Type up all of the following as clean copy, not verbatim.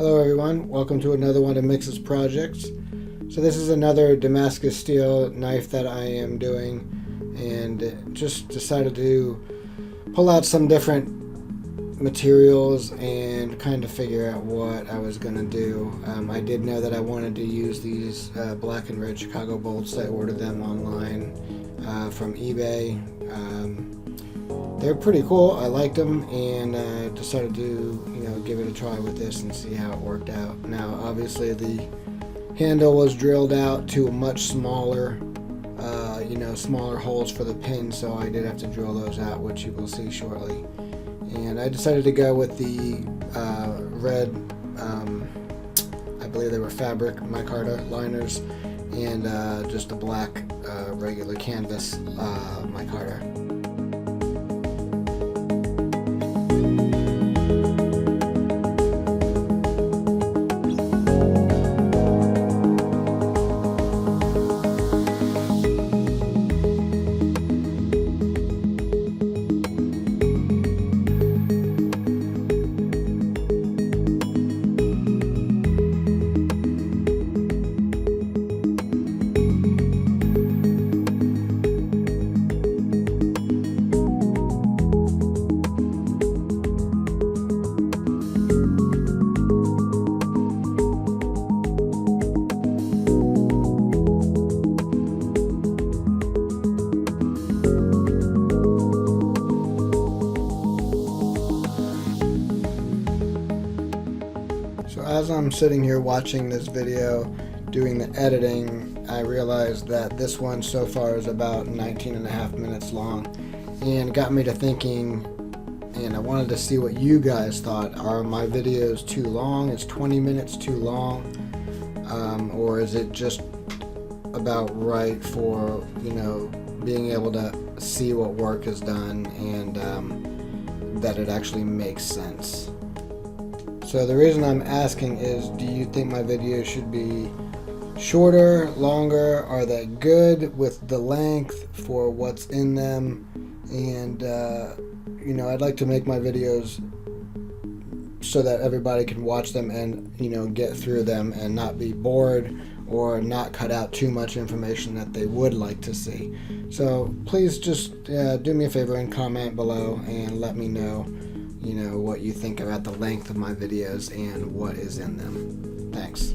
Hello everyone, welcome to another one of Mix's projects. So this is another Damascus steel knife that I am doing, and just decided to pull out some different materials and kind of figure out what I was going to do. I did know that I wanted to use these black and red Chicago bolts. I ordered them online from eBay. They're pretty cool. I liked them, and decided to give it a try with this and see how it worked out. Now obviously the handle was drilled out to a much smaller smaller holes for the pins, so I did have to drill those out, which you will see shortly. And I decided to go with the red, I believe they were fabric micarta liners, and just a black regular canvas micarta. So as I'm sitting here watching this video, doing the editing, I realized that this one so far is about 19.5 minutes long, and it got me to thinking, and I wanted to see what you guys thought. Are my videos too long? Is 20 minutes too long? Or is it just about right for, being able to see what work is done and that it actually makes sense? So the reason I'm asking is, do you think my videos should be shorter, longer? Are they good with the length for what's in them? And I'd like to make my videos so that everybody can watch them and get through them and not be bored, or not cut out too much information that they would like to see. So please just do me a favor and comment below and let me know what you think about the length of my videos and what is in them. Thanks.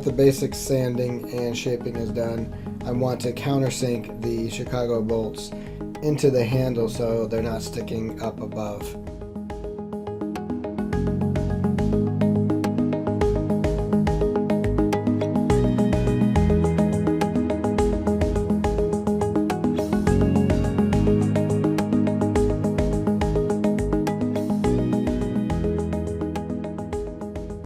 that the basic sanding and shaping is done, I want to countersink the Chicago bolts into the handle so they're not sticking up above.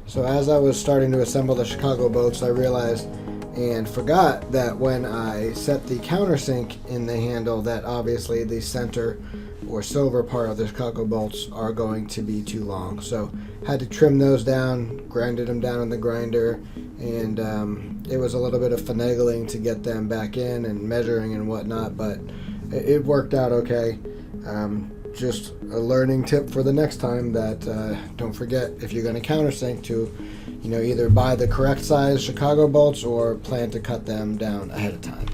So as I was starting to assemble the Chicago bolts, I realized and forgot that when I set the countersink in the handle, that obviously the center or silver part of the Chicago bolts are going to be too long. So had to trim those down, grinded them down in the grinder, and it was a little bit of finagling to get them back in and measuring and whatnot, but it worked out okay. Just a learning tip for the next time that don't forget, if you're going to countersink, to either buy the correct size Chicago bolts or plan to cut them down ahead of time.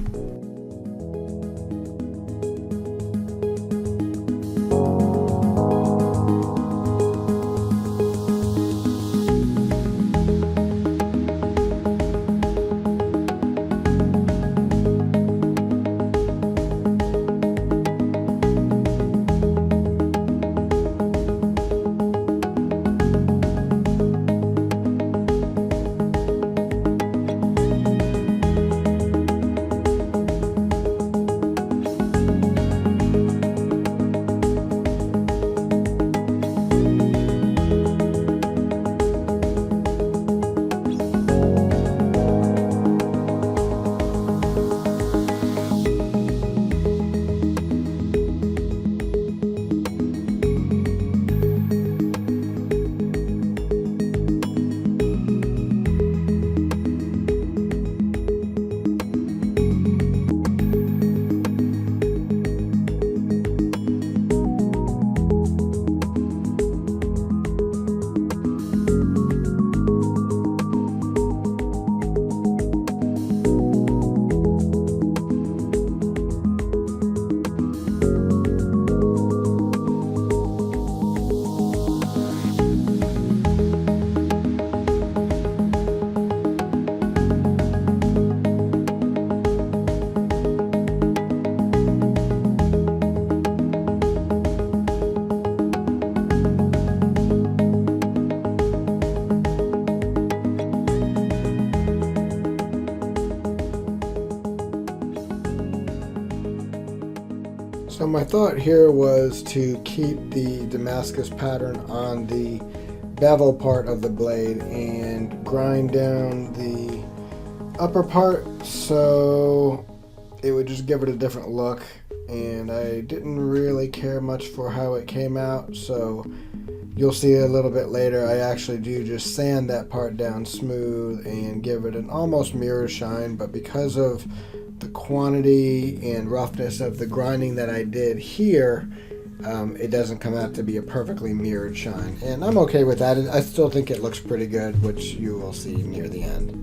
So my thought here was to keep the Damascus pattern on the bevel part of the blade and grind down the upper part so it would just give it a different look, and I didn't really care much for how it came out, so you'll see a little bit later I actually do just sand that part down smooth and give it an almost mirror shine, but because of the quantity and roughness of the grinding that I did here, it doesn't come out to be a perfectly mirrored shine, and I'm okay with that. I still think it looks pretty good, which you will see near the end.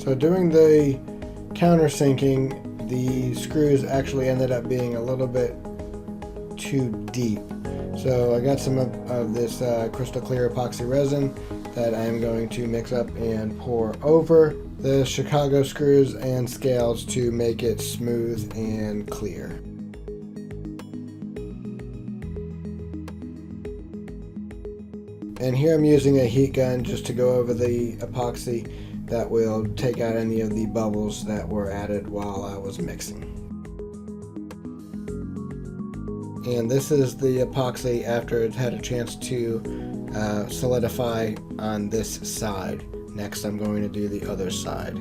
So doing the countersinking, the screws actually ended up being a little bit too deep. So I got some of this crystal clear epoxy resin that I am going to mix up and pour over the Chicago screws and scales to make it smooth and clear. And here I'm using a heat gun just to go over the epoxy that will take out any of the bubbles that were added while I was mixing. And this is the epoxy after it's had a chance to solidify on this side. Next I'm going to do the other side.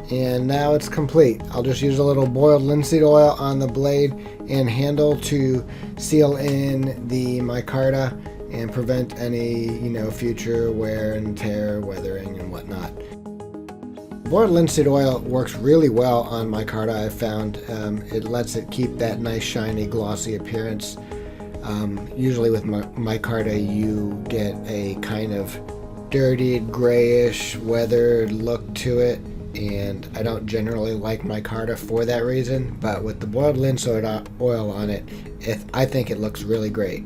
And now it's complete. I'll just use a little boiled linseed oil on the blade and handle to seal in the micarta and prevent any, future wear and tear, weathering and whatnot. Boiled linseed oil works really well on micarta, I've found. It lets it keep that nice shiny glossy appearance. Usually with micarta you get a kind of dirtied, grayish, weathered look to it, and I don't generally like micarta for that reason, but with the boiled linseed oil on it, I think it looks really great.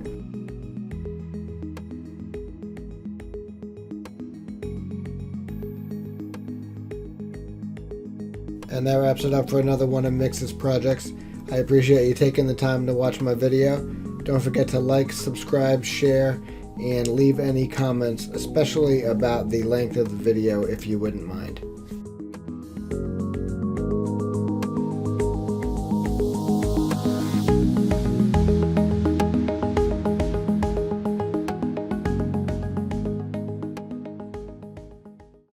And that wraps it up for another one of Mix's projects. I appreciate you taking the time to watch my video. Don't forget to like, subscribe, share, and leave any comments, especially about the length of the video if you wouldn't mind.